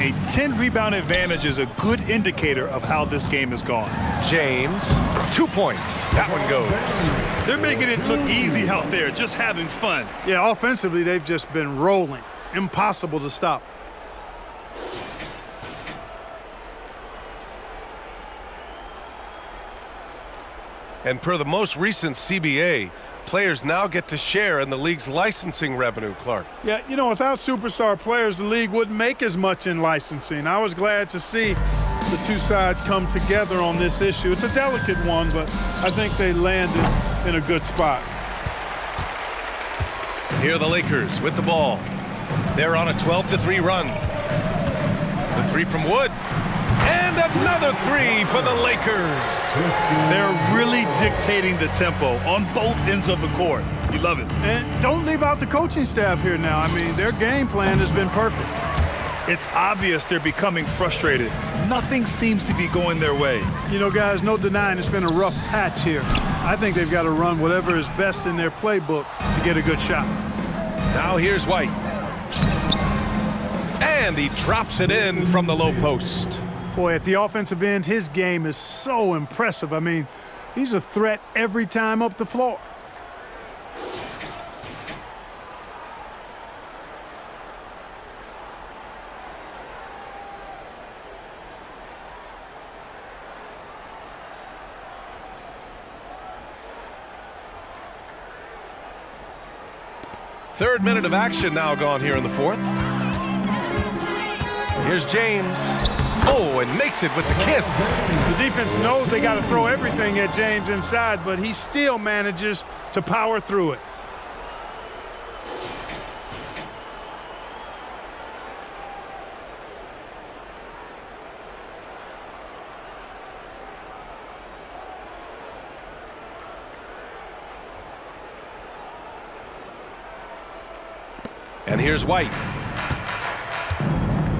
A 10-rebound advantage is a good indicator of how this game has gone. James, 2 points. That one goes. They're making it look easy out there, just having fun. Yeah, offensively, they've just been rolling. Impossible to stop. And per the most recent CBA, players now get to share in the league's licensing revenue, Clark. Yeah, you know, without superstar players, the league wouldn't make as much in licensing. I was glad to see the two sides come together on this issue. It's a delicate one, but I think they landed in a good spot. Here are the Lakers with the ball. They're on a 12-3 run. The three from Wood. And another three for the Lakers. They're really dictating the tempo on both ends of the court. You love it. And don't leave out the coaching staff here now. I mean, their game plan has been perfect. It's obvious they're becoming frustrated. Nothing seems to be going their way. You know, guys, no denying it's been a rough patch here. I think they've got to run whatever is best in their playbook to get a good shot. Now here's White. And he drops it in from the low post. Boy, at the offensive end, his game is so impressive. I mean, he's a threat every time up the floor. Third minute of action now gone here in the fourth. Here's James. Oh, and makes it with the kiss. The defense knows they got to throw everything at James inside, but he still manages to power through it. And here's White.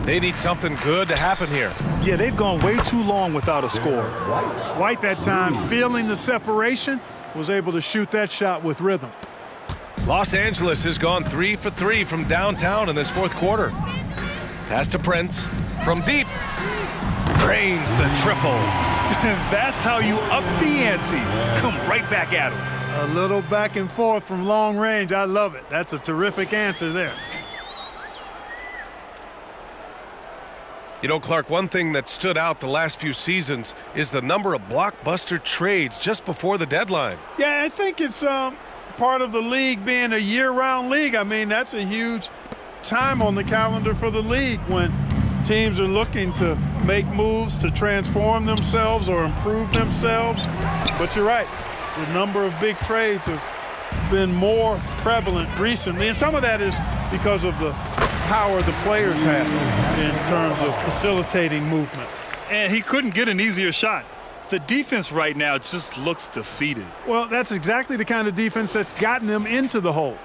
They need something good to happen here. Yeah, they've gone way too long without a score. White that time, feeling the separation, was able to shoot that shot with rhythm. Los Angeles has gone 3 for 3 from downtown in this fourth quarter. Pass to Prince from deep. Drains the triple. That's how you up the ante. Come right back at him. A little back and forth from long range. I love it. That's a terrific answer there. You know, Clark, one thing that stood out the last few seasons is the number of blockbuster trades just before the deadline. Yeah, I think it's part of the league being a year-round league. I mean, that's a huge time on the calendar for the league when teams are looking to make moves to transform themselves or improve themselves. But you're right. The number of big trades have been more prevalent recently, and some of that is because of the power the players have in terms of facilitating movement. And he couldn't get an easier shot. The defense right now just looks defeated. Well, that's exactly the kind of defense that's gotten them into the hole.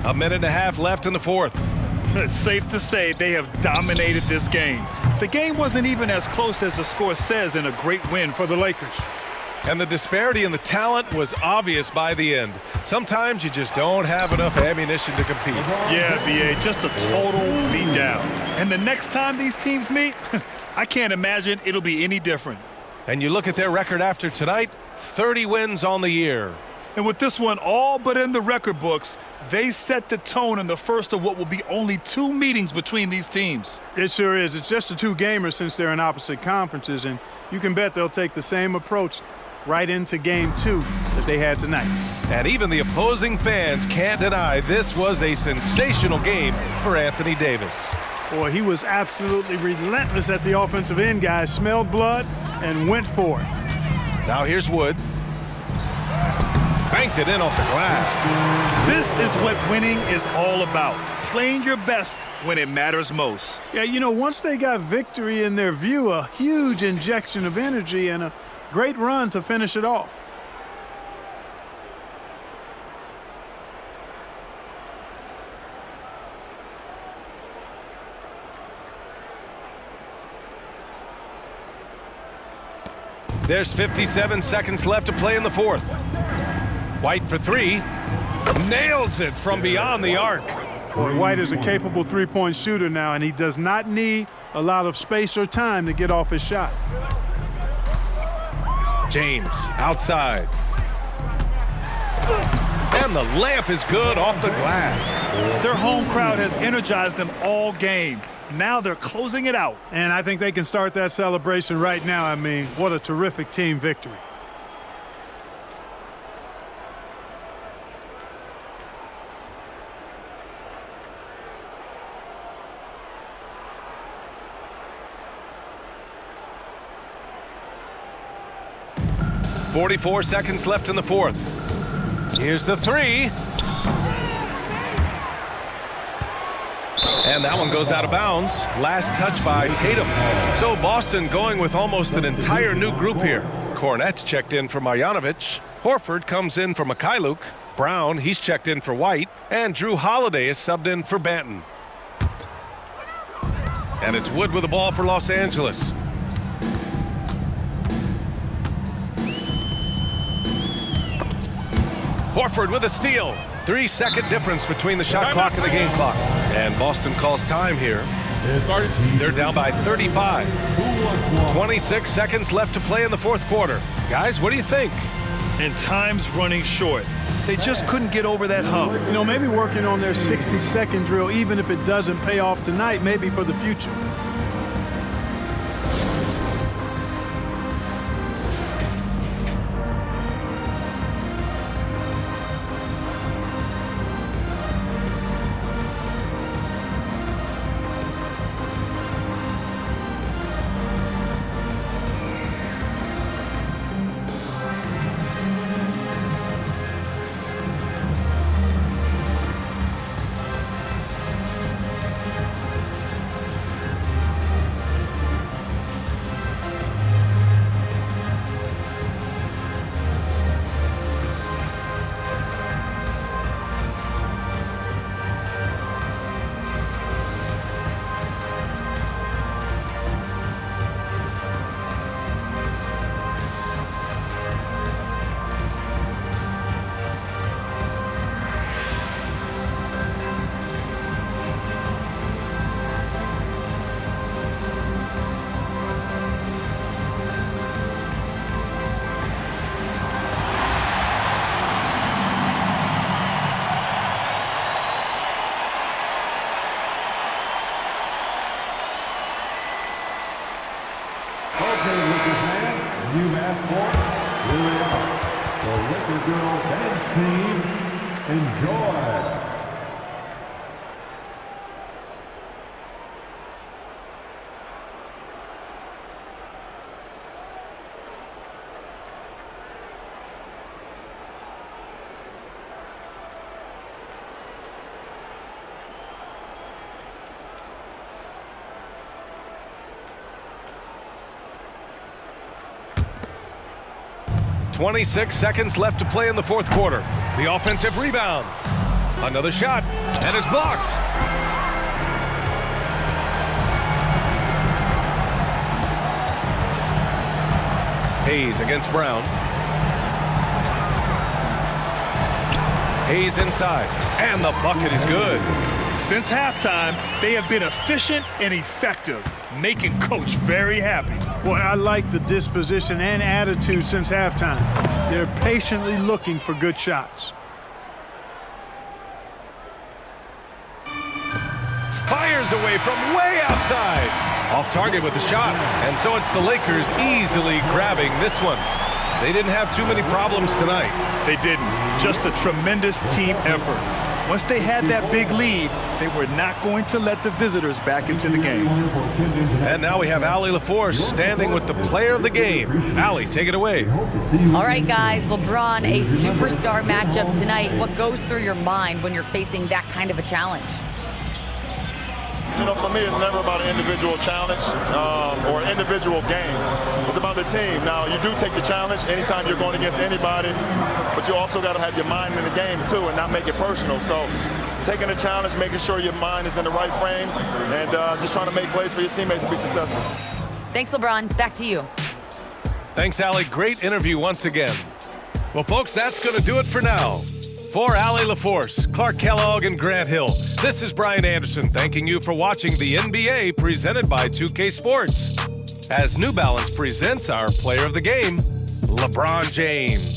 A minute and a half left in the fourth. It's safe to say they have dominated this game. The game wasn't even as close as the score says in a great win for the Lakers. And the disparity in the talent was obvious by the end. Sometimes you just don't have enough ammunition to compete. Yeah, B.A., just a total beatdown. And the next time these teams meet, I can't imagine it'll be any different. And you look at their record after tonight, 30 wins on the year. And with this one all but in the record books, they set the tone in the first of what will be only 2 meetings between these teams. It sure is. It's just a 2-gamer since they're in opposite conferences, and you can bet they'll take the same approach right into game 2 that they had tonight. And even the opposing fans can't deny this was a sensational game for Anthony Davis. Boy, he was absolutely relentless at the offensive end, guys. Smelled blood and went for it. Now here's Wood. Banked it in off the glass. This is what winning is all about. Playing your best when it matters most. Yeah, you know, once they got victory in their view, a huge injection of energy and a great run to finish it off. There's 57 seconds left to play in the fourth. White for three. Nails it from beyond the arc. Boy, White is a capable three-point shooter now, and he does not need a lot of space or time to get off his shot. James outside. And the layup is good off the glass. Their home crowd has energized them all game. Now they're closing it out. And I think they can start that celebration right now. I mean, what a terrific team victory. .44 seconds left in the fourth. Here's the three. And that one goes out of bounds. Last touch by Tatum. So Boston going with almost an entire new group here. Cornette checked in for Marjanovic. Horford comes in for Mikhailuk. Brown, he's checked in for White. And Drew Holiday is subbed in for Banton. And it's Wood with the ball for Los Angeles. Horford with a steal. 3-second difference between the shot clock and the game clock. And Boston calls time here. They're down by 35. 26 seconds left to play in the fourth quarter. Guys, what do you think? And time's running short. They just couldn't get over that hump. You know, maybe working on their 60-second drill, even if it doesn't pay off tonight, maybe for the future. Enjoy. .26 seconds left to play in the fourth quarter. The offensive rebound. Another shot, and it's blocked. Hayes against Brown. Hayes inside, and the bucket is good. Since halftime, they have been efficient and effective, making Coach very happy. Boy, I like the disposition and attitude since halftime. They're patiently looking for good shots. Fires away from way outside. Off target with the shot. And so it's the Lakers easily grabbing this one. They didn't have too many problems tonight. They didn't. Just a tremendous team effort. Once they had that big lead, they were not going to let the visitors back into the game. And now we have Allie LaForce standing with the player of the game. Allie, take it away. All right, guys, LeBron, a superstar matchup tonight. What goes through your mind when you're facing that kind of a challenge? You know, for me, it's never about an individual challenge or an individual game. It's about the team. Now, you do take the challenge anytime you're going against anybody, but you also got to have your mind in the game, too, and not make it personal. So taking the challenge, making sure your mind is in the right frame, and just trying to make plays for your teammates to be successful. Thanks, LeBron. Back to you. Thanks, Allie. Great interview once again. Well, folks, that's going to do it for now. For Allie LaForce, Clark Kellogg, and Grant Hill, this is Brian Anderson thanking you for watching the NBA presented by 2K Sports. As New Balance presents our player of the game, LeBron James.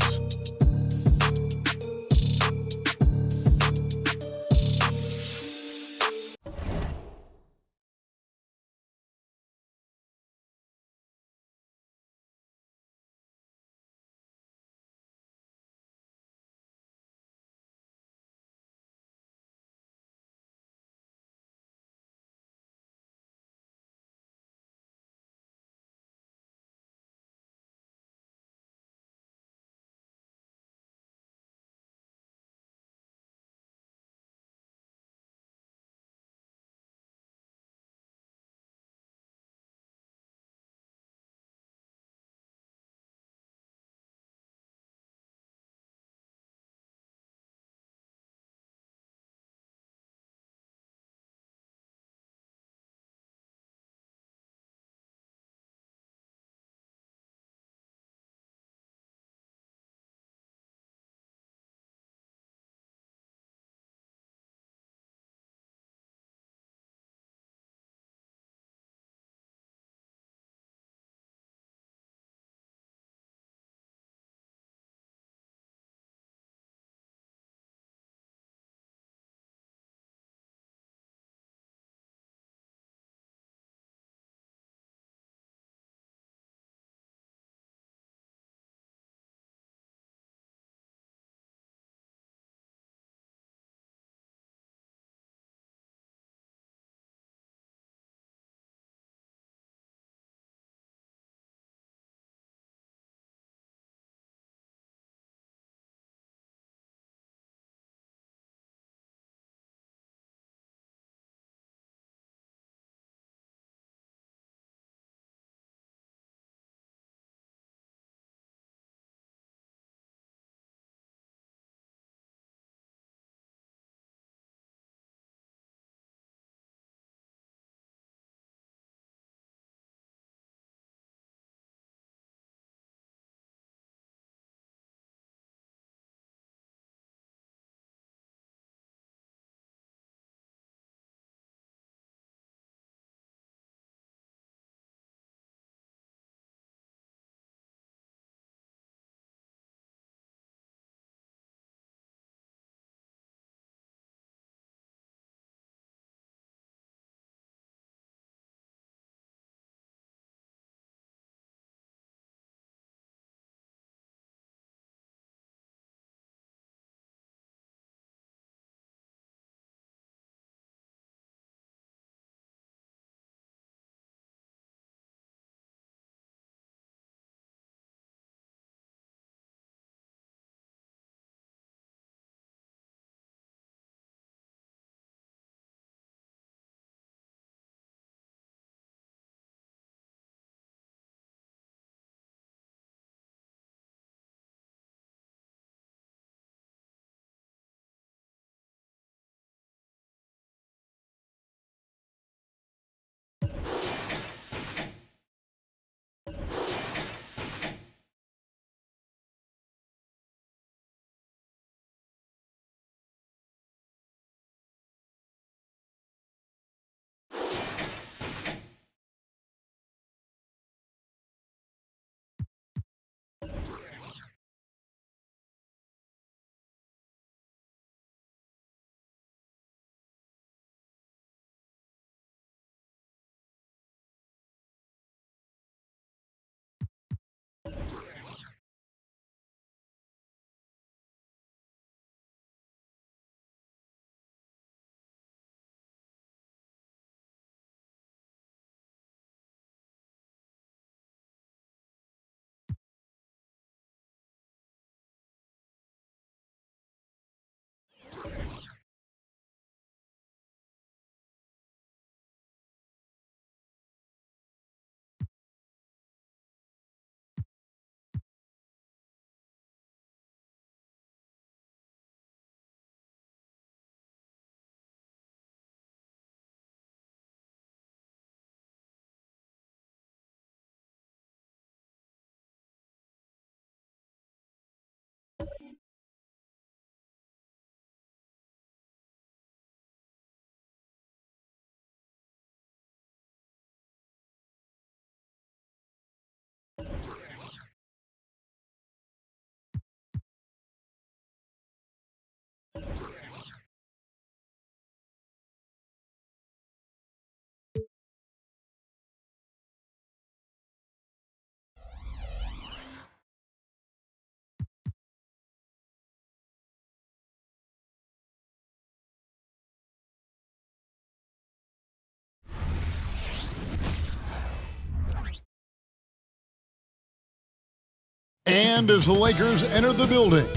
And as the Lakers entered the building,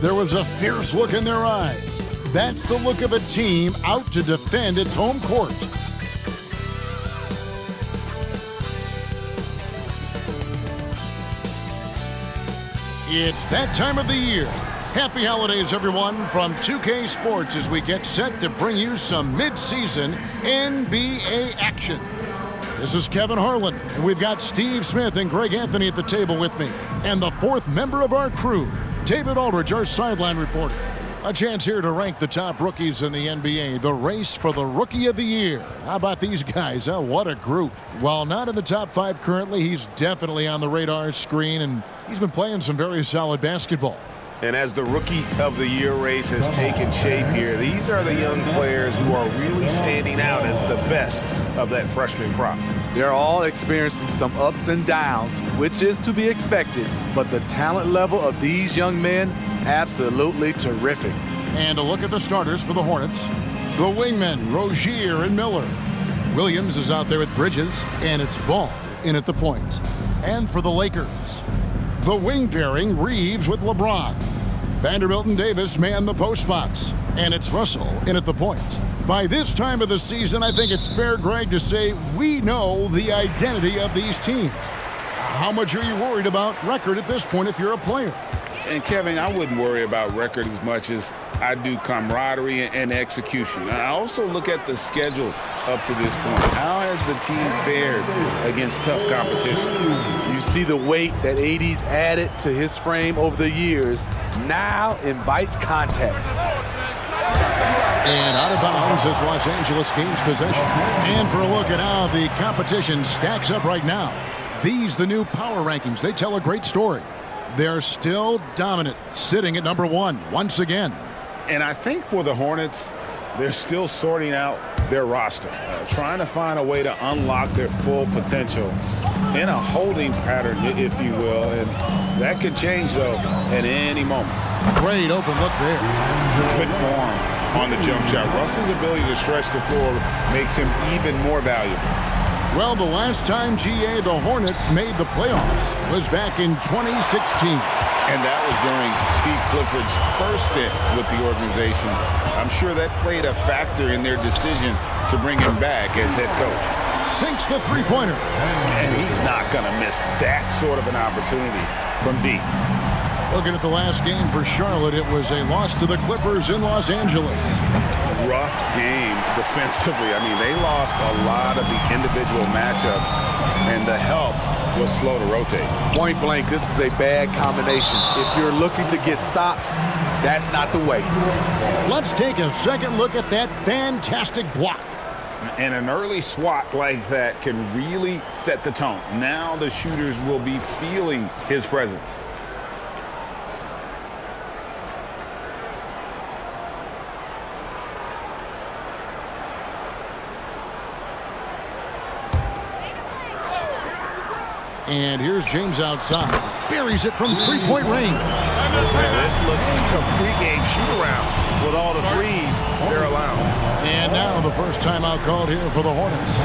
there was a fierce look in their eyes. That's the look of a team out to defend its home court. It's that time of the year. Happy holidays, everyone, from 2K Sports as we get set to bring you some mid-season NBA action. This is Kevin Harlan, and we've got Steve Smith and Greg Anthony at the table with me. And the fourth member of our crew, David Aldridge, our sideline reporter. A chance here to rank the top rookies in the NBA, the race for the Rookie of the Year. How about these guys? Oh, what a group. While not in the top 5 currently, he's definitely on the radar screen, and he's been playing some very solid basketball. And as the Rookie of the Year race has taken shape here, these are the young players who are really standing out as the best of that freshman crop. They're all experiencing some ups and downs, which is to be expected, but the talent level of these young men, absolutely terrific. And a look at the starters for the Hornets. The wingmen, Rozier and Miller. Williams is out there with Bridges, and it's Ball in at the point. And for the Lakers, the wing pairing, Reeves with LeBron. Vanderbilt and Davis man the post box, and it's Russell in at the point. By this time of the season, I think it's fair, Greg, to say we know the identity of these teams. How much are you worried about record at this point if you're a player? And, Kevin, I wouldn't worry about record as much as I do camaraderie and execution. I also look at the schedule up to this point. How has the team fared against tough competition? You see the weight that AD's added to his frame over the years now invites contact. And out of bounds as Los Angeles gains possession. And for a look at how the competition stacks up right now. These, the new power rankings, they tell a great story. They're still dominant, sitting at number 1 once again. And I think for the Hornets, they're still sorting out their roster, trying to find a way to unlock their full potential in a holding pattern, if you will. And that could change, though, at any moment. Great open look there. Good form on the jump shot. Russell's ability to stretch the floor makes him even more valuable. Well, the last time, GA, the Hornets made the playoffs was back in 2016. And that was during Steve Clifford's first stint with the organization. I'm sure that played a factor in their decision to bring him back as head coach. Sinks the three-pointer. And he's not going to miss that sort of an opportunity from deep. Looking at the last game for Charlotte, it was a loss to the Clippers in Los Angeles. Rough game defensively. I mean, they lost a lot of the individual matchups, and the help was slow to rotate. Point blank, this is a bad combination. If you're looking to get stops, that's not the way. Let's take a second look at that fantastic block. And an early swat like that can really set the tone. Now the shooters will be feeling his presence. And here's James outside. Buries it from three-point range. Yeah, this looks like a pregame shoot-around with all the threes they're allowing. And now the first timeout called here for the Hornets.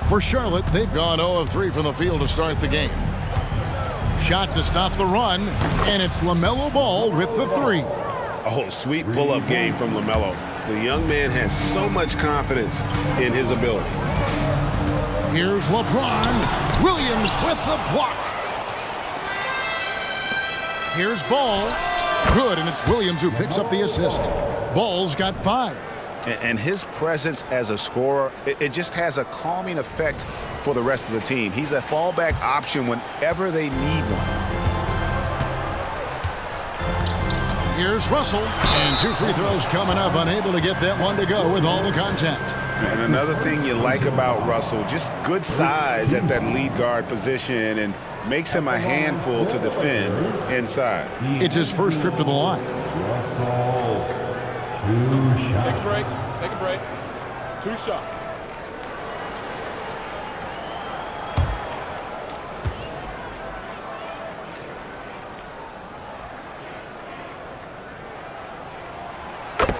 For Charlotte, they've gone 0 of 3 from the field to start the game. Shot to stop the run, and it's LaMelo Ball with the 3. Oh, sweet pull-up game from LaMelo. The young man has so much confidence in his ability. Here's LeBron. Williams with the block. Here's Ball. Good, and it's Williams who picks up the assist. Ball's got 5. And his presence as a scorer, it just has a calming effect for the rest of the team. He's a fallback option whenever they need one. Here's Russell, and 2 free throws coming up, unable to get that one to go with all the contact. And another thing you like about Russell, just good size at that lead guard position and makes him a handful to defend inside. It's his first trip to the line. Russell, 2 shots. Take a break. Take a break. 2 shots.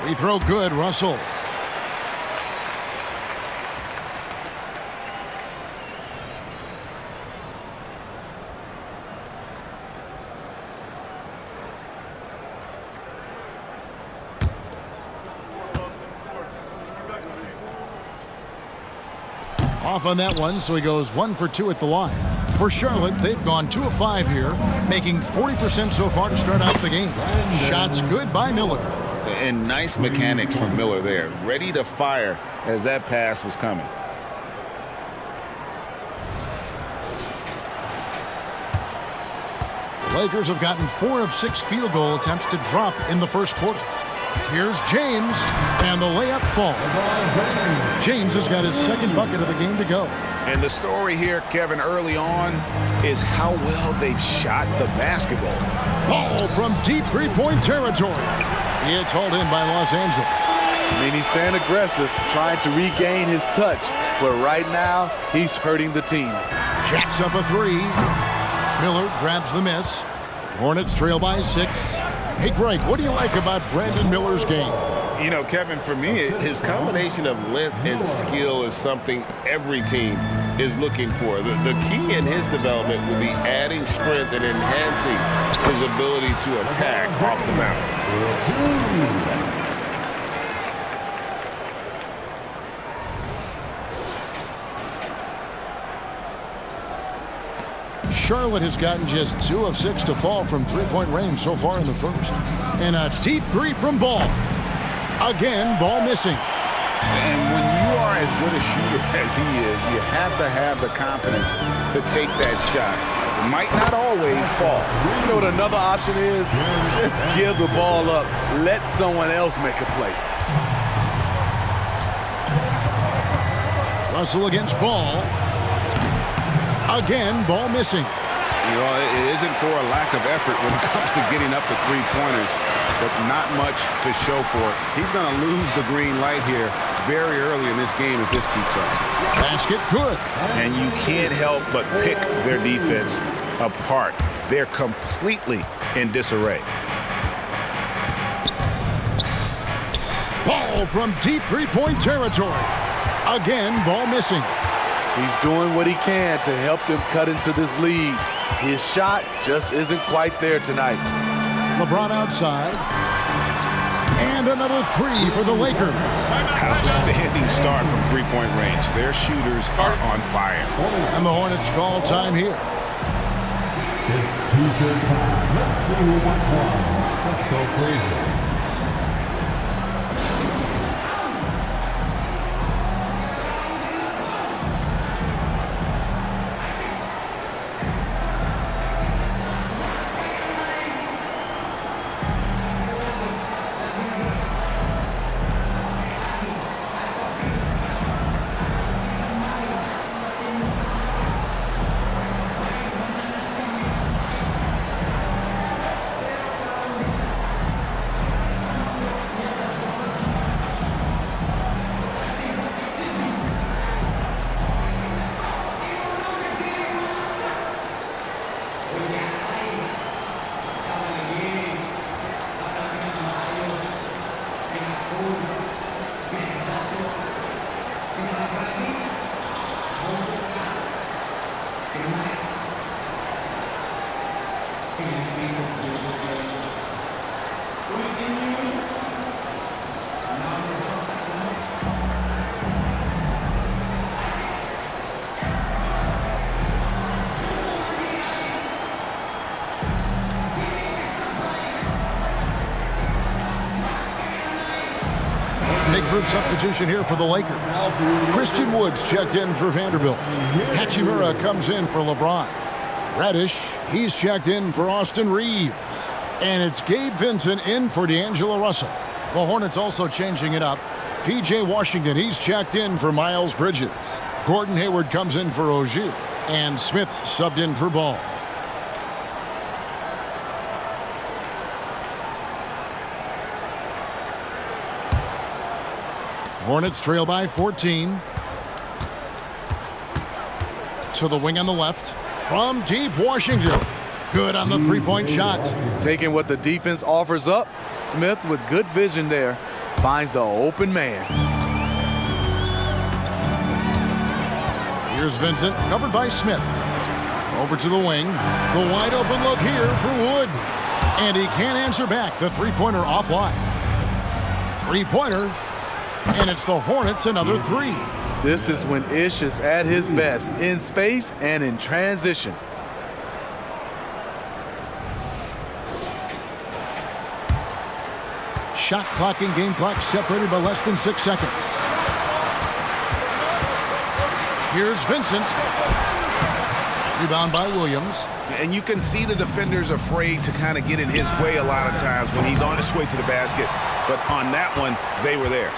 Free throw good, Russell. Off on that one, so he goes 1 for 2 at the line. For Charlotte, they've gone 2 of 5 here, making 40% so far to start out the game. Shots good by Miller. And nice mechanics from Miller there. Ready to fire as that pass was coming. The Lakers have gotten 4 of 6 field goal attempts to drop in the first quarter. Here's James, and the layup falls. James has got his second bucket of the game to go. And the story here, Kevin, early on is how well they've shot the basketball. Ball from deep three-point territory. It's hauled in by Los Angeles. I mean, he's staying aggressive, trying to regain his touch. But right now, he's hurting the team. Jacks up a 3. Miller grabs the miss. Hornets trail by 6. Hey, Greg, what do you like about Brandon Miller's game? You know, Kevin, for me, his combination of length and skill is something every team is looking for. The key in his development will be adding strength and enhancing his ability to attack off the mountain. Charlotte has gotten just 2 of 6 to fall from three-point range so far in the first. And a deep 3 from Ball. Again, Ball missing. And when you are as good a shooter as he is, you have to have the confidence to take that shot. It might not always fall. You know what another option is? Just give the ball up. Let someone else make a play. Russell against Ball. Again, Ball missing. You know, it isn't for a lack of effort when it comes to getting up the three-pointers, but not much to show for it. He's going to lose the green light here very early in this game if this keeps up. Basket good. And you can't help but pick their defense apart. They're completely in disarray. Ball from deep three-point territory. Again, Ball missing. He's doing what he can to help them cut into this lead. His shot just isn't quite there tonight. LeBron outside. And another 3 for the Lakers. Outstanding start from three-point range. Their shooters are on fire. And the Hornets call time here. It's T-shirt time. Let's see who went one. Let's go crazy. Big group substitution here for the Lakers. Christian Woods checked in for Vanderbilt. Hachimura comes in for LeBron. Reddish, he's checked in for Austin Reeves. And it's Gabe Vincent in for D'Angelo Russell. The Hornets also changing it up. P.J. Washington, he's checked in for Miles Bridges. Gordon Hayward comes in for Ogier. And Smith subbed in for Ball. Hornets trail by 14. To the wing on the left. From deep, Washington. Good on the three-point shot. Taking what the defense offers up, Smith with good vision there finds the open man. Here's Vincent, covered by Smith. Over to the wing. The wide open look here for Wood. And he can't answer back. The three-pointer offline. Three-pointer. And it's the Hornets another three. This is when Ish is at his best, in space and in transition. Shot clock and game clock separated by less than 6 seconds. Here's Vincent. Rebound by Williams. And you can see the defenders afraid to kind of get in his way a lot of times when he's on his way to the basket. But on that one, they were there.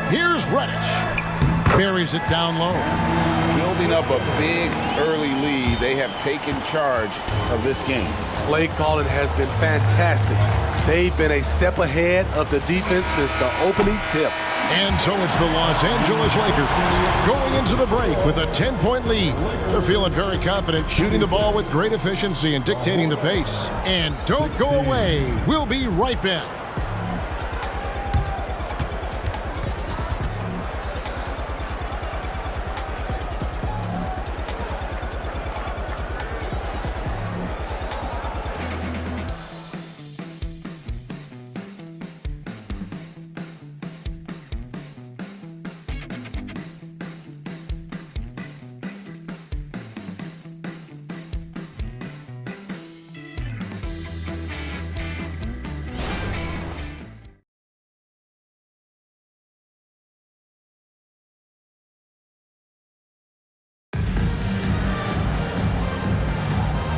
Here's Reddish. Buries it down low. Building up a big early lead, they have taken charge of this game. Play calling has been fantastic. They've been a step ahead of the defense since the opening tip. And so it's the Los Angeles Lakers going into the break with a 10-point lead. They're feeling very confident, shooting the ball with great efficiency and dictating the pace. And don't go away. We'll be right back.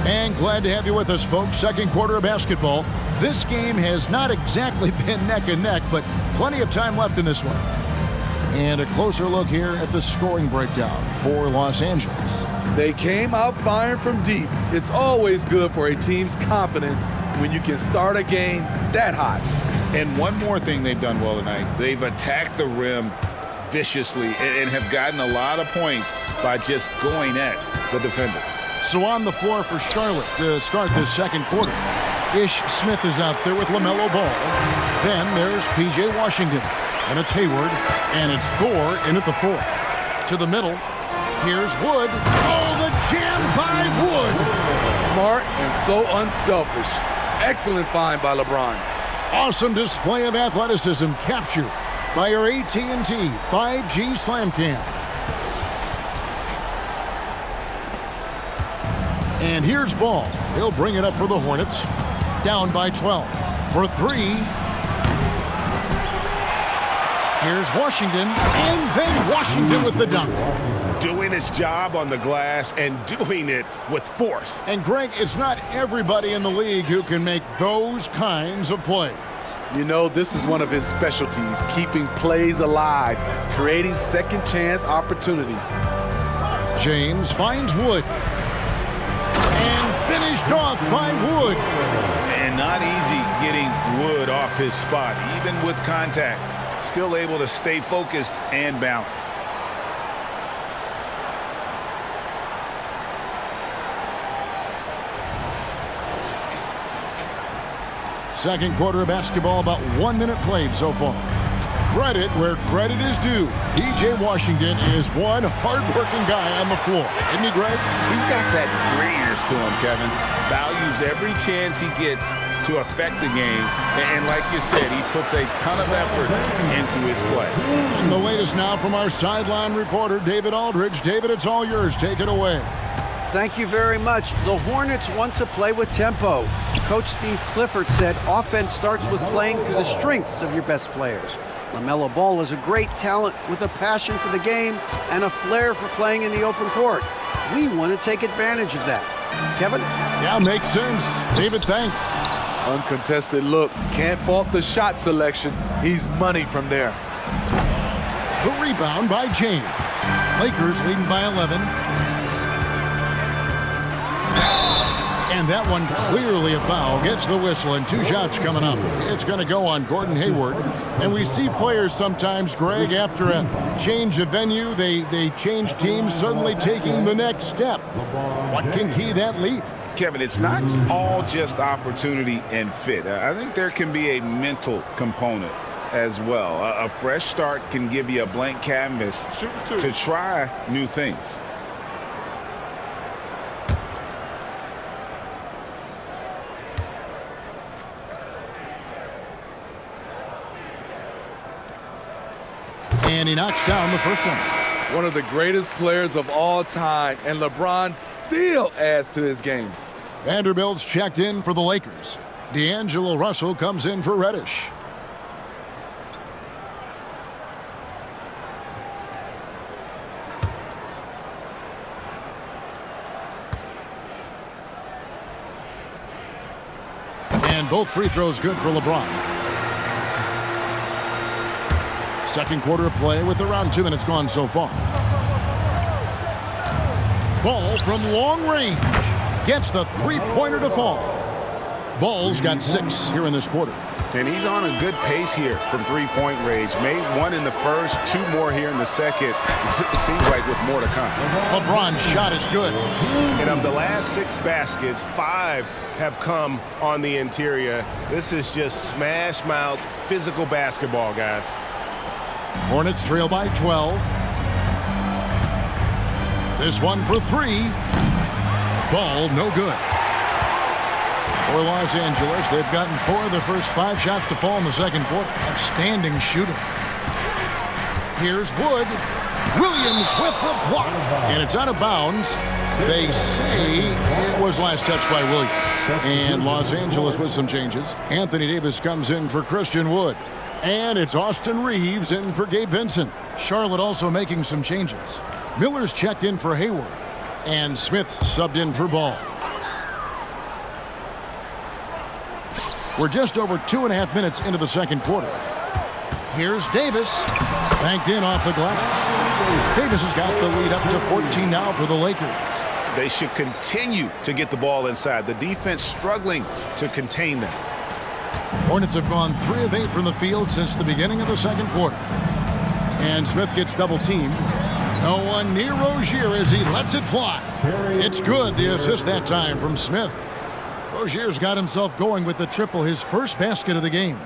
And glad to have you with us, folks. Second quarter of basketball. This game has not exactly been neck and neck, but plenty of time left in this one. And a closer look here at the scoring breakdown for Los Angeles. They came out firing from deep. It's always good for a team's confidence when you can start a game that hot. And one more thing they've done well tonight. They've attacked the rim viciously and have gotten a lot of points by just going at the defender. So on the floor for Charlotte to start this second quarter. Ish Smith is out there with LaMelo Ball. Then there's P.J. Washington. And it's Hayward. And it's Thor in at the fourth. To the middle. Here's Wood. Oh, the jam by Wood. Smart and so unselfish. Excellent find by LeBron. Awesome display of athleticism captured by our AT&T 5G Slam Cam. And here's Ball. He'll bring it up for the Hornets. Down by 12. For three. Here's Washington. And then Washington with the dunk. Doing his job on the glass and doing it with force. And Greg, it's not everybody in the league who can make those kinds of plays. You know, this is one of his specialties, keeping plays alive, creating second chance opportunities. James finds Wood. And finished off by Wood. And not easy getting Wood off his spot, even with contact. Still able to stay focused and balanced. Second quarter of basketball, about 1 minute played so far. credit where credit is due. P.J. Washington is one hard-working guy on the floor. Isn't he, Greg? He's got that grittiness to him, Kevin. Values every chance he gets to affect the game. And like you said, he puts a ton of effort into his play. And the latest now from our sideline reporter, David Aldridge. David, it's all yours. Take it away. Thank you very much. The Hornets want to play with tempo. Coach Steve Clifford said offense starts with playing through the strengths of your best players. LaMelo Ball is a great talent with a passion for the game and a flair for playing in the open court. We want to take advantage of that. Kevin? Yeah, makes sense. David, thanks. Uncontested look. Can't fault the shot selection. He's money from there. The rebound by James. Lakers leading by 11. And that one clearly a foul. Gets the whistle and 2 shots coming up. It's going to go on Gordon Hayward. And we see players sometimes, Greg, after a change of venue, they change teams, suddenly taking the next step. What can key that leap? Kevin, it's not all just opportunity and fit. I think there can be a mental component as well. A fresh start can give you a blank canvas to try new things. And he knocks down the first one. One of the greatest players of all time, and LeBron still adds to his game. Vanderbilt's checked in for the Lakers. D'Angelo Russell comes in for Reddish. And both free throws good for LeBron. Second quarter of play with around 2 minutes gone so far. Ball from long range. Gets the three-pointer to fall. Ball's got 6 here in this quarter. And he's on a good pace here from three-point range. Made 1 in the first, 2 more here in the second. It seems like with more to come. LeBron's shot is good. And of the last 6 baskets, 5 have come on the interior. This is just smash-mouth physical basketball, guys. Hornets trail by 12. This one for 3. Ball no good. For Los Angeles, they've gotten 4 of the first 5 shots to fall in the second quarter. Outstanding shooter. Here's Wood. Williams with the block. And it's out of bounds. They say it was last touched by Williams. And Los Angeles with some changes. Anthony Davis comes in for Christian Wood. And it's Austin Reeves in for Gabe Vincent. Charlotte also making some changes. Miller's checked in for Hayward. And Smith subbed in for Ball. We're just over 2.5 minutes into the second quarter. Here's Davis. Banked in off the glass. Davis has got the lead up to 14 now for the Lakers. They should continue to get the ball inside. The defense struggling to contain them. Hornets have gone 3 of 8 from the field since the beginning of the second quarter. And Smith gets double teamed. No one near Rozier as he lets it fly. It's good, the assist that time from Smith. Rozier's got himself going with the triple, his first basket of the game.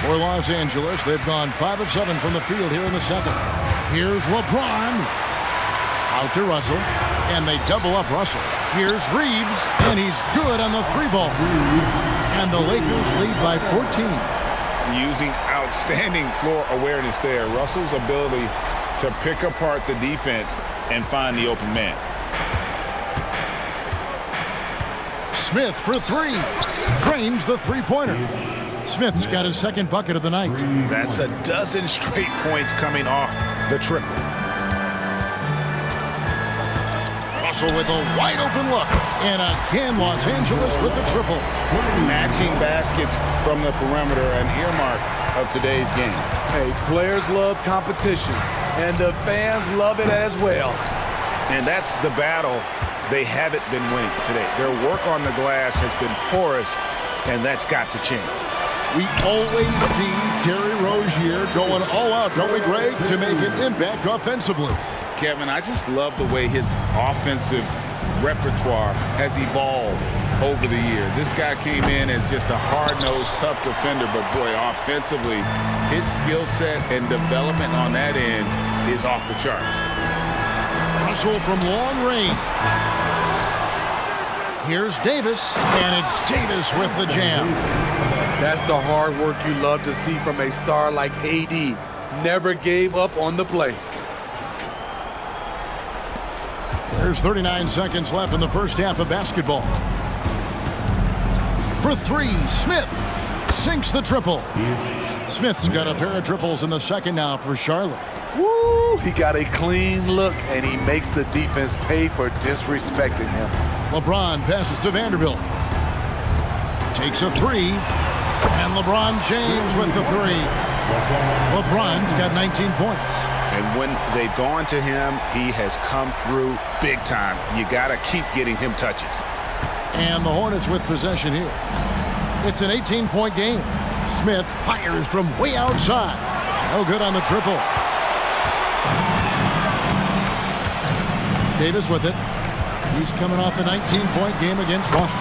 For Los Angeles, they've gone 5 of 7 from the field here in the second. Here's LeBron. Out to Russell, and they double up Russell. Here's Reeves, and he's good on the 3-ball. And the Lakers lead by 14. Using outstanding floor awareness there. Russell's ability to pick apart the defense and find the open man. Smith for 3. Drains the 3-pointer. Smith's got his second bucket of the night. That's a dozen straight points coming off the triple. Russell with a wide open look. And again, Los Angeles with the triple. Matching baskets from the perimeter, an earmark of today's game. Hey, players love competition, and the fans love it as well. And that's the battle they haven't been winning today. Their work on the glass has been porous, and that's got to change. We always see Terry Rozier going all out, don't we, Greg, to make an impact offensively. Kevin, I just love the way his offensive repertoire has evolved over the years. This guy came in as just a hard-nosed, tough defender, but boy, offensively, his skill set and development on that end is off the charts. Russell from long range. Here's Davis, and it's Davis with the jam. That's the hard work you love to see from a star like AD. Never gave up on the play. There's 39 seconds left in the first half of basketball. For three, Smith sinks the triple. Smith's got a pair of triples in the second now for Charlotte. Woo! He got a clean look, and he makes the defense pay for disrespecting him. LeBron passes to Vanderbilt. Takes a three. And LeBron James with the three. LeBron's got 19 points. And when they've gone to him, he has come through big time. You got to keep getting him touches. And the Hornets with possession here. It's an 18-point game. Smith fires from way outside. No good on the triple. Davis with it. He's coming off a 19-point game against Boston.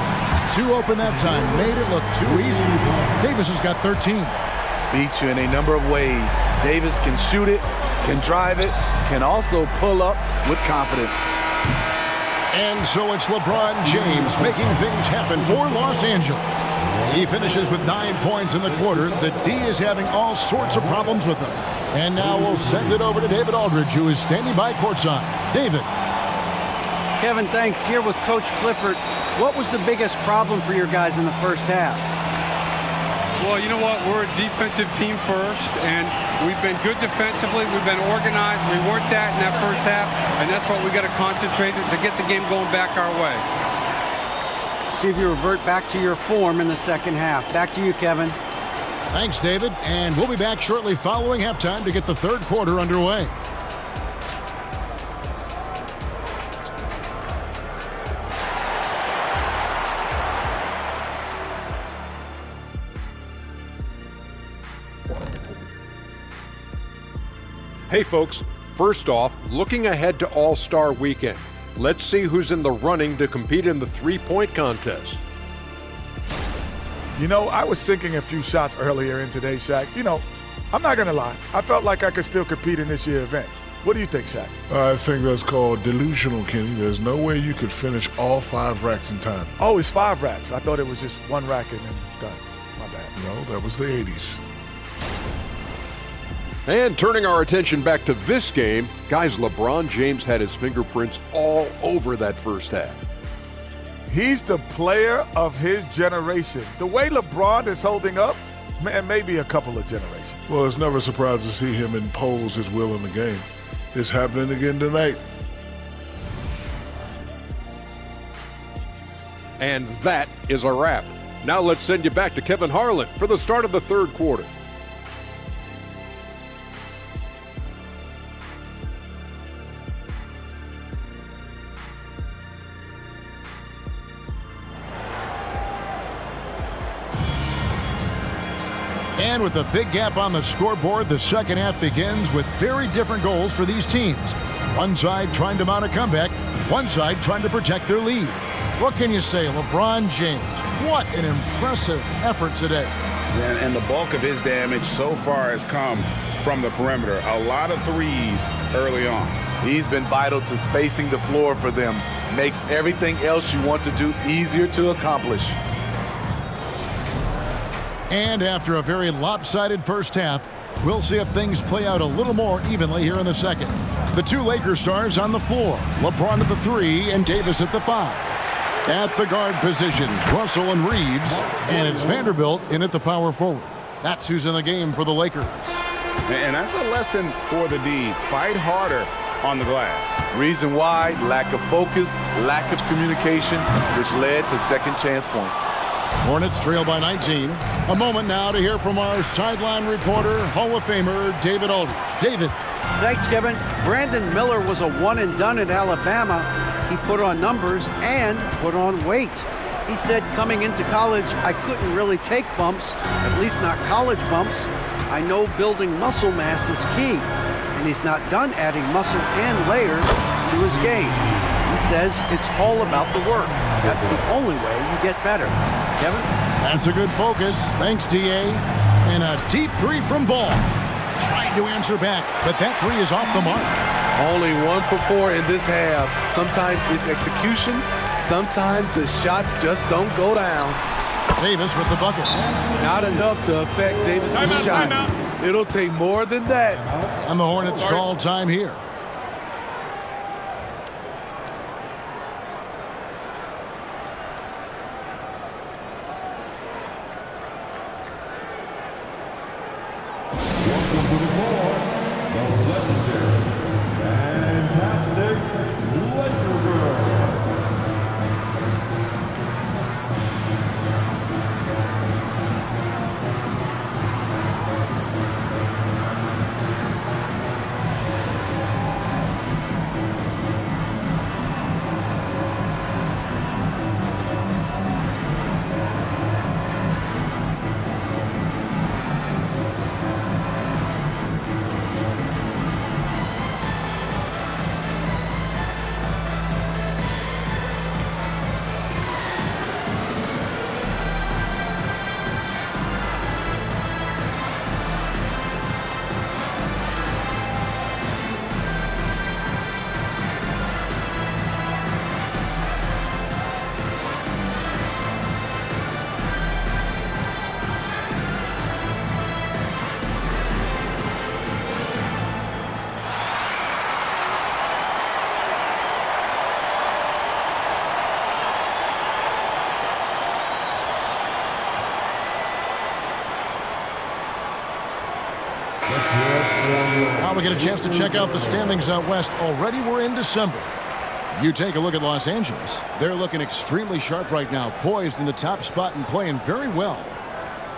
Two open that time. Made it look too easy. Davis has got 13. Beats you in a number of ways. Davis can shoot it, can drive it, can also pull up with confidence. And so it's LeBron James making things happen for Los Angeles. He finishes with 9 points in the quarter. The D is having all sorts of problems with him. And now we'll send it over to David Aldridge, who is standing by courtside. David. Kevin, thanks. Here with Coach Clifford. What was the biggest problem for your guys in the first half? Well, you know what? We're a defensive team first, and we've been good defensively. We've been organized. We worked that in that first half, and that's what we got to concentrate to get the game going back our way. See if you revert back to your form in the second half. Back to you, Kevin. Thanks, David. And we'll be back shortly following halftime to get the third quarter underway. Hey folks, first off, looking ahead to All-Star Weekend. Let's see who's in the running to compete in the three-point contest. You know, I was sinking a few shots earlier in today's, Shaq. You know, I'm not going to lie. I felt like I could still compete in this year's event. What do you think, Shaq? I think that's called delusional, Kenny. There's no way you could finish all 5 racks in time. Oh, it's 5 racks. I thought it was just 1 rack and then done. My bad. No, that was the 80s. And turning our attention back to this game, guys, LeBron James had his fingerprints all over that first half. He's the player of his generation. The way LeBron is holding up, man, maybe a couple of generations. Well, it's never a surprise to see him impose his will in the game. It's happening again tonight. And that is a wrap. Now let's send you back to Kevin Harlan for the start of the third quarter. And with a big gap on the scoreboard, the second half begins with very different goals for these teams. One side trying to mount a comeback, one side trying to protect their lead. What can you say, LeBron James? What an impressive effort today. And the bulk of his damage so far has come from the perimeter. A lot of threes early on. He's been vital to spacing the floor for them. Makes everything else you want to do easier to accomplish. And after a very lopsided first half, we'll see if things play out a little more evenly here in the second. The two Lakers stars on the floor, LeBron at the 3 and Davis at the 5. At the guard positions, Russell and Reeves, and it's Vanderbilt in at the power forward. That's who's in the game for the Lakers. And that's a lesson for the D. Fight harder on the glass. Reason why, lack of focus, lack of communication, which led to second chance points. Hornets trail by 19. A moment now to hear from our sideline reporter, Hall of Famer David Aldridge. David. Thanks, Kevin. Brandon Miller was a one and done at Alabama. He put on numbers and put on weight. He said coming into college, I couldn't really take bumps, at least not college bumps. I know building muscle mass is key, and he's not done adding muscle and layers to his game. He says it's all about the work. That's the only way you get better. Kevin? That's a good focus. Thanks, D.A. And a deep three from Ball. Trying to answer back, but that three is off the mark. Only 1 for 4 in this half. Sometimes it's execution. Sometimes the shots just don't go down. Davis with the bucket. Not enough to affect Davis' shot. It'll take more than that. And the Hornets call time here. Now we get a chance to check out the standings out west. Already we're in December. You take a look at Los Angeles. They're looking extremely sharp right now, poised in the top spot and playing very well.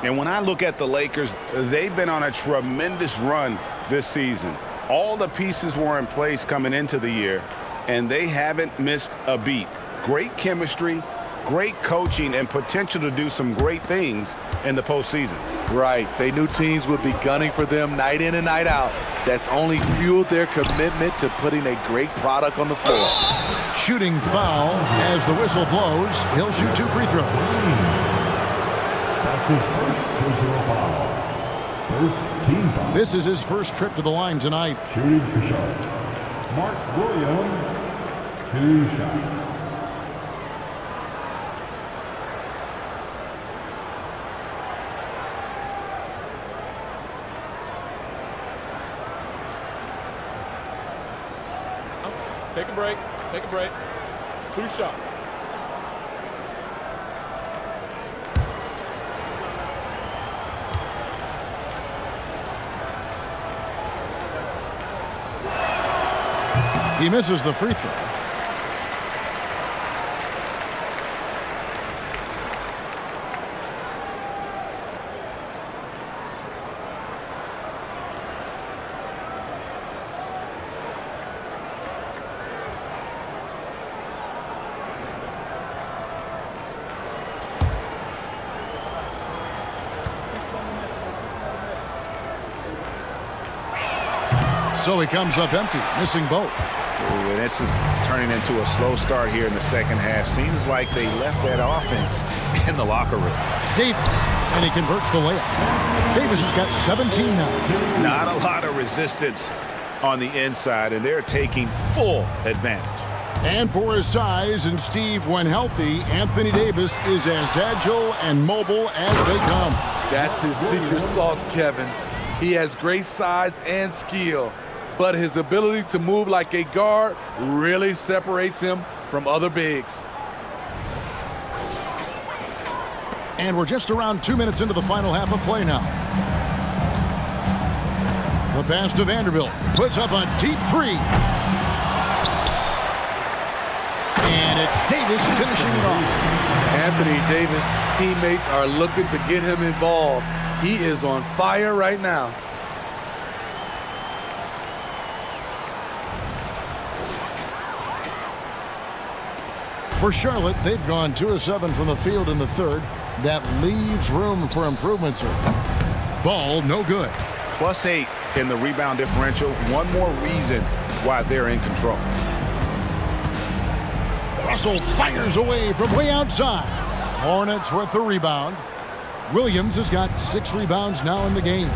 And when I look at the Lakers, they've been on a tremendous run this season. All the pieces were in place coming into the year, and they haven't missed a beat. Great chemistry, great coaching, and potential to do some great things in the postseason. Right. They knew teams would be gunning for them night in and night out. That's only fueled their commitment to putting a great product on the floor. Shooting foul as the whistle blows. He'll shoot 2 free throws. That's his first personal foul. First team foul. This is his first trip to the line tonight. Shooting for Charlotte, Mark Williams, 2 shots. Take a break. Take a break. 2 shots. He misses the free throw. So he comes up empty, missing both. Ooh, and this is turning into a slow start here in the second half. Seems like they left that offense in the locker room. Davis, and he converts the layup. Davis has got 17 now. Not a lot of resistance on the inside, and they're taking full advantage. And for his size, and Steve, when healthy, Anthony Davis is as agile and mobile as they come. That's his secret sauce, Kevin. He has great size and skill, but his ability to move like a guard really separates him from other bigs. And we're just around 2 minutes into the final half of play now. The pass to Vanderbilt. Puts up a deep 3. And it's Davis finishing it off. Anthony Davis' teammates are looking to get him involved. He is on fire right now. For Charlotte, they've gone 2 of 7 from the field in the third. That leaves room for improvement, sir. Ball, no good. +8 in the rebound differential. One more reason why they're in control. Russell fires away from way outside. Hornets with the rebound. Williams has got 6 rebounds now in the game.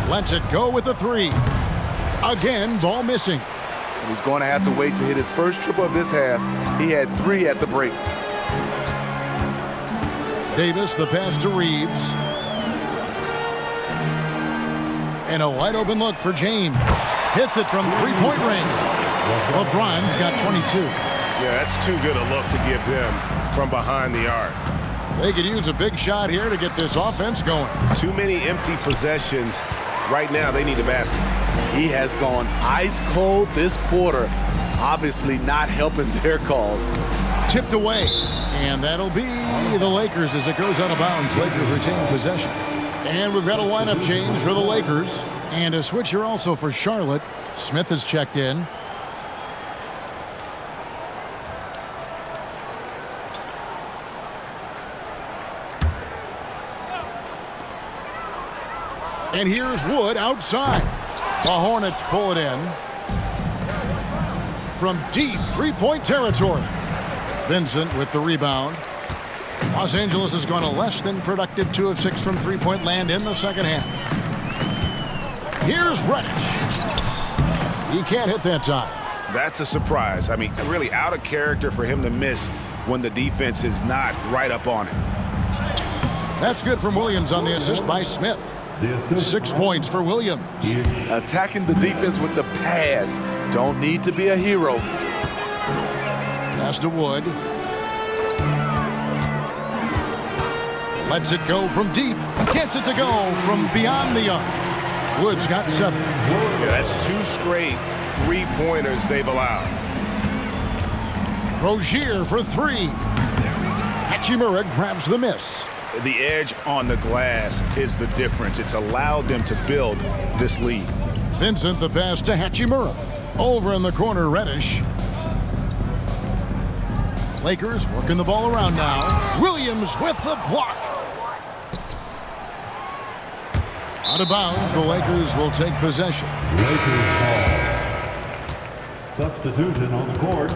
Lets it go with a 3. Again, ball missing. He's going to have to wait to hit his first triple of this half. He had 3 at the break. Davis, the pass to Reeves. And a wide open look for James. Hits it from three-point range. LeBron's got 22. Yeah, that's too good a look to give him from behind the arc. They could use a big shot here to get this offense going. Too many empty possessions. Right now, they need a basket. He has gone ice cold this quarter, obviously not helping their cause. Tipped away, and that'll be the Lakers as it goes out of bounds. Lakers retain possession. And we've got a lineup change for the Lakers. And a switcher also for Charlotte. Smith has checked in. And here's Wood outside. The Hornets pull it in. From deep three-point territory. Vincent with the rebound. Los Angeles has gone a less than productive 2 of 6 from three-point land in the second half. Here's Reddish. He can't hit that time. That's a surprise. I mean, really out of character for him to miss when the defense is not right up on it. That's good from Williams on the assist by Smith. 6 points for Williams. Attacking the defense with the pass. Don't need to be a hero. Pass to Wood. Lets it go from deep. Gets it to go from beyond the arc. Wood's got 7. Yeah, that's 2 straight three-pointers they've allowed. Rozier for 3. Hachimura grabs the miss. The edge on the glass is the difference. It's allowed them to build this lead. Vincent the pass to Hachimura. Over in the corner, Reddish. Lakers working the ball around now. Williams with the block. Out of bounds, the Lakers will take possession. Lakers ball. Substitution on the court.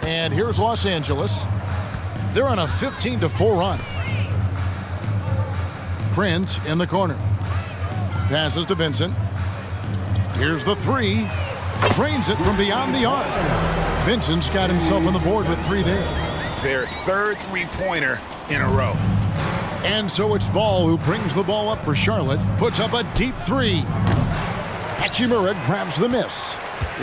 And here's Los Angeles. They're on a 15-4 run. Prince in the corner. Passes to Vincent. Here's the 3. Drains it from beyond the arc. Vincent's got himself on the board with 3 there. Their 3rd three-pointer in a row. And so it's Ball who brings the ball up for Charlotte. Puts up a deep 3. Hachimura grabs the miss.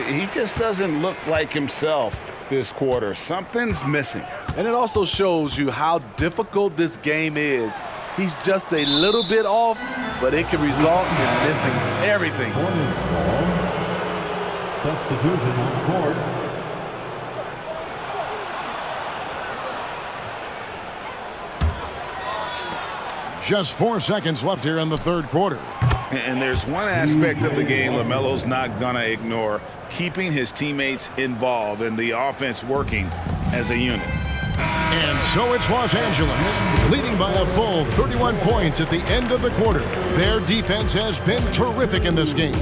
He just doesn't look like himself this quarter. Something's missing. And it also shows you how difficult this game is. He's just a little bit off, but it can result in missing everything. Hornets ball. Substitution on the court. Just 4 seconds left here in the 3rd quarter. And there's one aspect of the game LaMelo's not going to ignore, keeping his teammates involved and the offense working as a unit. And so it's Los Angeles, leading by a full 31 points at the end of the quarter. Their defense has been terrific in this game.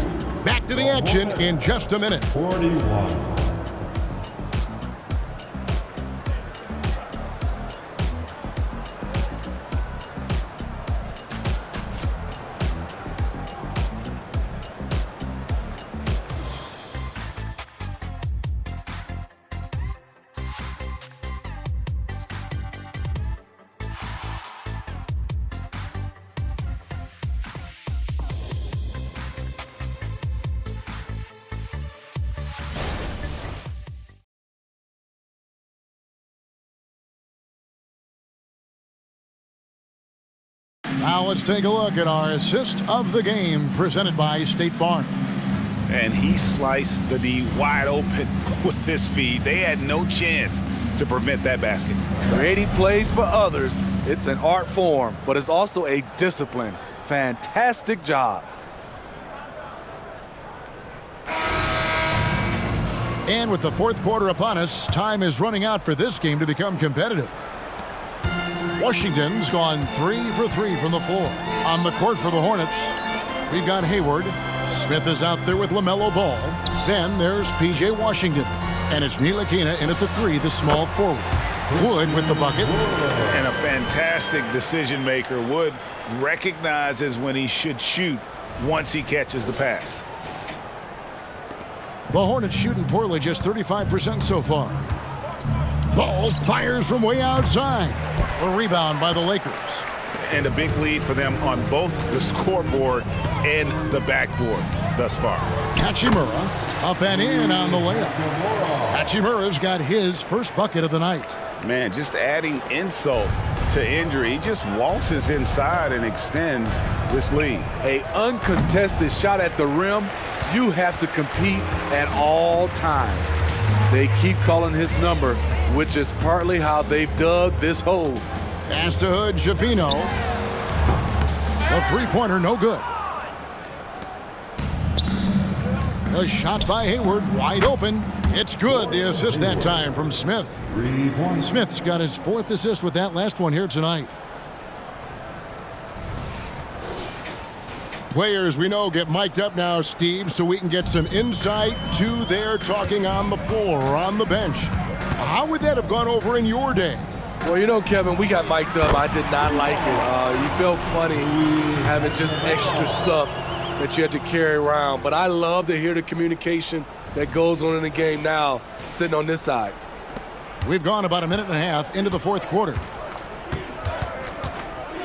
Back to the action in just a minute. 41. Now let's take a look at our assist of the game presented by State Farm. And he sliced the D wide open with this feed. They had no chance to prevent that basket. Creating plays for others, it's an art form, but it's also a discipline. Fantastic job. And with the 4th quarter upon us, time is running out for this game to become competitive. Washington's gone 3 for 3 from the floor. On the court for the Hornets, we've got Hayward. Smith is out there with LaMelo Ball. Then there's P.J. Washington. And it's Ntilikina in at the 3, the small forward. Wood with the bucket. And a fantastic decision maker. Wood recognizes when he should shoot once he catches the pass. The Hornets shooting poorly, just 35% so far. Ball fires from way outside. A rebound by the Lakers. And a big lead for them on both the scoreboard and the backboard thus far. Hachimura up and in on the layup. Hachimura's got his first bucket of the night. Man, just adding insult to injury. He just waltzes inside and extends this lead. A uncontested shot at the rim, you have to compete at all times. They keep calling his number, which is partly how they've dug this hole. Pass to Hood, Schifino. The three-pointer, no good. The shot by Hayward, wide open. It's good. The assist that time from Smith. Smith's got his 4th assist with that last one here tonight. Players we know get mic'd up now, Steve, so we can get some insight to their talking on the floor or on the bench. How would that have gone over in your day? Well, you know, Kevin, we got mic'd up. I did not like it. You felt funny having just extra stuff that you had to carry around. But I love to hear the communication that goes on in the game now, sitting on this side. We've gone about a minute and a half into the 4th quarter.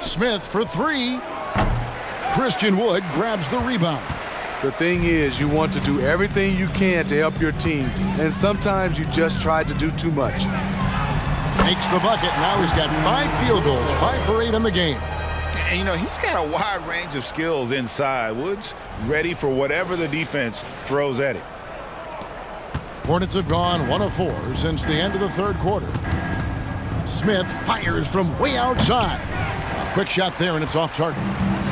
Smith for 3. Christian Wood grabs the rebound. The thing is, you want to do everything you can to help your team, and sometimes you just try to do too much. Makes the bucket. Now he's got 5 field goals, 5 for 8 in the game. And, you know, he's got a wide range of skills inside. Wood's ready for whatever the defense throws at him. Hornets have gone 1 of 4 since the end of the 3rd quarter. Smith fires from way outside. A quick shot there, and it's off target.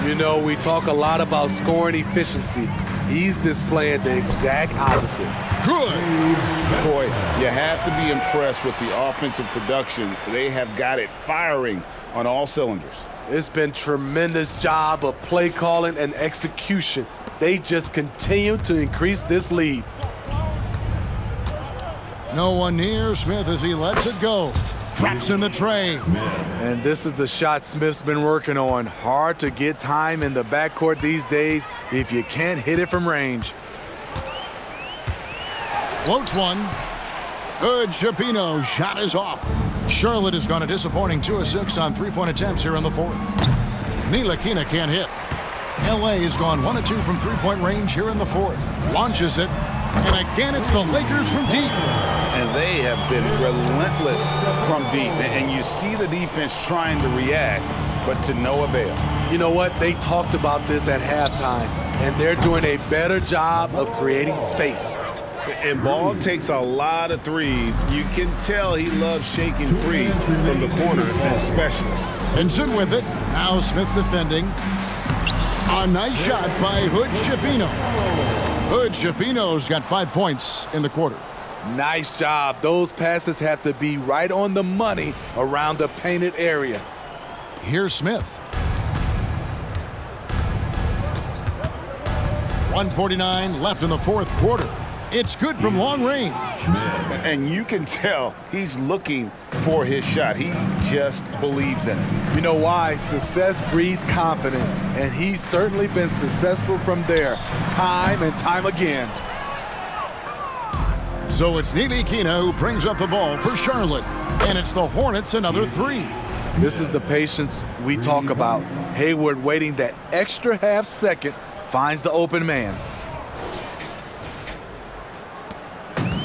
You know, we talk a lot about scoring efficiency. He's displaying the exact opposite. Good. Boy, you have to be impressed with the offensive production. They have got it firing on all cylinders. It's been tremendous job of play calling and execution. They just continue to increase this lead. No one near Smith as he lets it go. Drops in the tray. And this is the shot Smith's been working on. Hard to get time in the backcourt these days if you can't hit it from range. Floats one. Good. Schifino. Shot is off. Charlotte has gone a disappointing 2 of 6 on 3-point attempts here in the 4th. Ntilikina can't hit. L.A. has gone 1 of 2 from 3-point range here in the 4th. Launches it. And again, it's the Lakers from deep. And they have been relentless from deep. And you see the defense trying to react, but to no avail. You know what? They talked about this at halftime, and they're doing a better job of creating space. And Ball takes a lot of threes. You can tell he loves shaking free from the corner, especially. Vincent with it. Now Smith defending. A nice shot by Hood Schifino. Hood Schifino's got 5 points in the quarter. Nice job. Those passes have to be right on the money around the painted area. Here's Smith. 1:49 left in the 4th quarter. It's good from long range. And you can tell he's looking for his shot. He just believes in it. You know why? Success breeds confidence, and he's certainly been successful from there time and time again. So it's Ntilikina who brings up the ball for Charlotte, and it's the Hornets another 3. This is the patience we talk about. Hayward waiting that extra half second, finds the open man.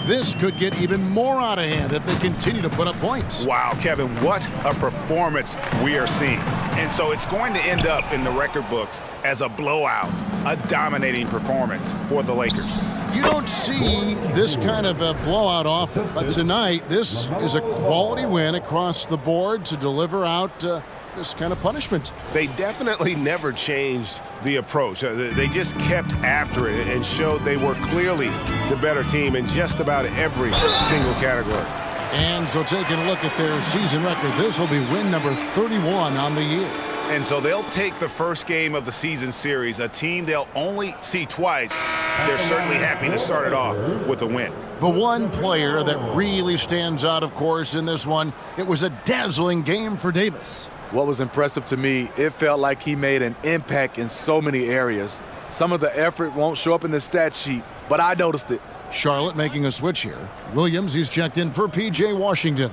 This could get even more out of hand if they continue to put up points. Wow, Kevin, what a performance we are seeing. And so it's going to end up in the record books as a blowout, a dominating performance for the Lakers. You don't see this kind of a blowout often, but tonight this is a quality win across the board to deliver out this kind of punishment. They definitely never changed the approach. They just kept after it and showed they were clearly the better team in just about every single category. And so taking a look at their season record, this will be win number 31 on the year. And so they'll take the first game of the season series, a team they'll only see twice. They're certainly happy to start it off with a win. The one player that really stands out, of course, in this one, it was a dazzling game for Davis. What was impressive to me, it felt like he made an impact in so many areas. Some of the effort won't show up in the stat sheet, but I noticed it. Charlotte making a switch here. Williams, he's checked in for P.J. Washington.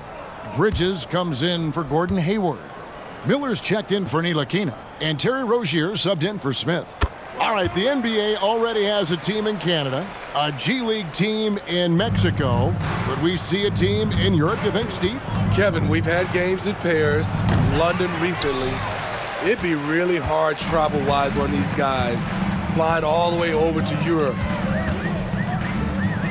Bridges comes in for Gordon Hayward. Miller's checked in for Ntilikina. And Terry Rozier subbed in for Smith. All right, the NBA already has a team in Canada, a G League team in Mexico. Could we see a team in Europe, you think, Steve? Kevin, we've had games in Paris, London recently. It'd be really hard travel-wise on these guys, flying all the way over to Europe.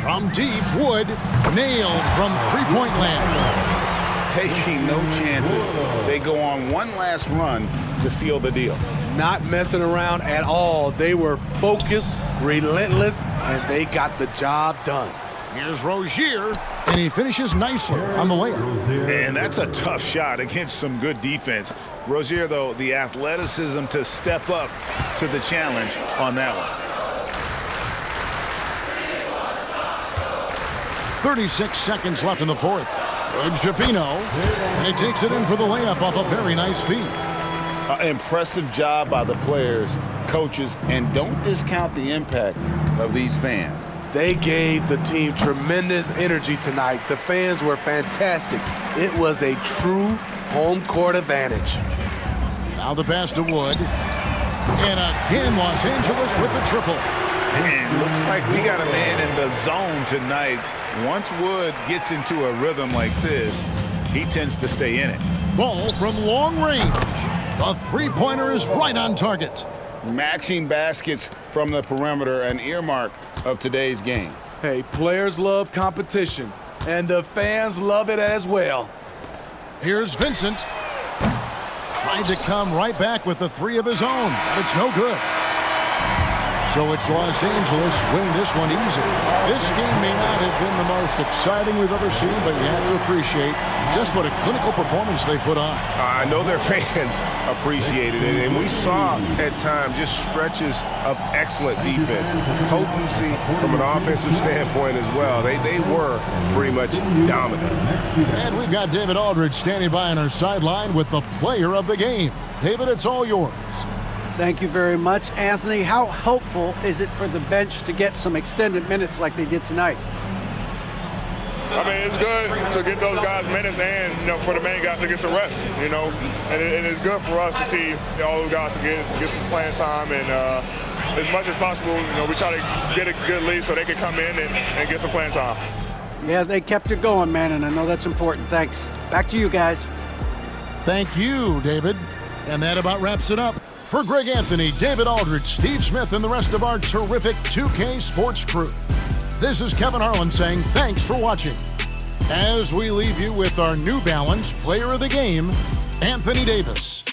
From deep, Wood nailed from three-point land. Taking no chances. They go on one last run to seal the deal. Not messing around at all. They were focused, relentless, and they got the job done. Here's Rozier, and he finishes nicely on the layup. And that's a tough shot against some good defense. Rozier, though, the athleticism to step up to the challenge on that one. 36 seconds left in the fourth. Good Shafino, and he takes it in for the layup off a very nice feed. Impressive job by the players, coaches, and don't discount the impact of these fans. They gave the team tremendous energy tonight. The fans were fantastic. It was a true home court advantage. Now the pass to Wood. And again, Los Angeles with the triple. And looks like we got a man in the zone tonight. Once Wood gets into a rhythm like this, he tends to stay in it. Ball from long range. The three-pointer is right on target. Matching baskets from the perimeter, an earmark of today's game. Hey, players love competition, and the fans love it as well. Here's Vincent. Tried to come right back with the three of his own, but it's no good. So it's Los Angeles winning this one easy. This game may not have been the most exciting we've ever seen, but you have to appreciate just what a clinical performance they put on. I know their fans appreciated it, and we saw at times just stretches of excellent defense, potency from an offensive standpoint as well. They were pretty much dominant. And we've got David Aldridge standing by on our sideline with the player of the game. David, it's all yours. Thank you very much. Anthony, how helpful is it for the bench to get some extended minutes like they did tonight? I mean, it's good to get those guys minutes and, for the main guys to get some rest, And it's good for us to see all those guys to get some playing time. And as much as possible, we try to get a good lead so they can come in and get some playing time. Yeah, they kept it going, man, and I know that's important. Thanks. Back to you guys. Thank you, David. And that about wraps it up. For Greg Anthony, David Aldridge, Steve Smith, and the rest of our terrific 2K Sports crew, this is Kevin Harlan saying thanks for watching. As we leave you with our New Balance Player of the Game, Anthony Davis.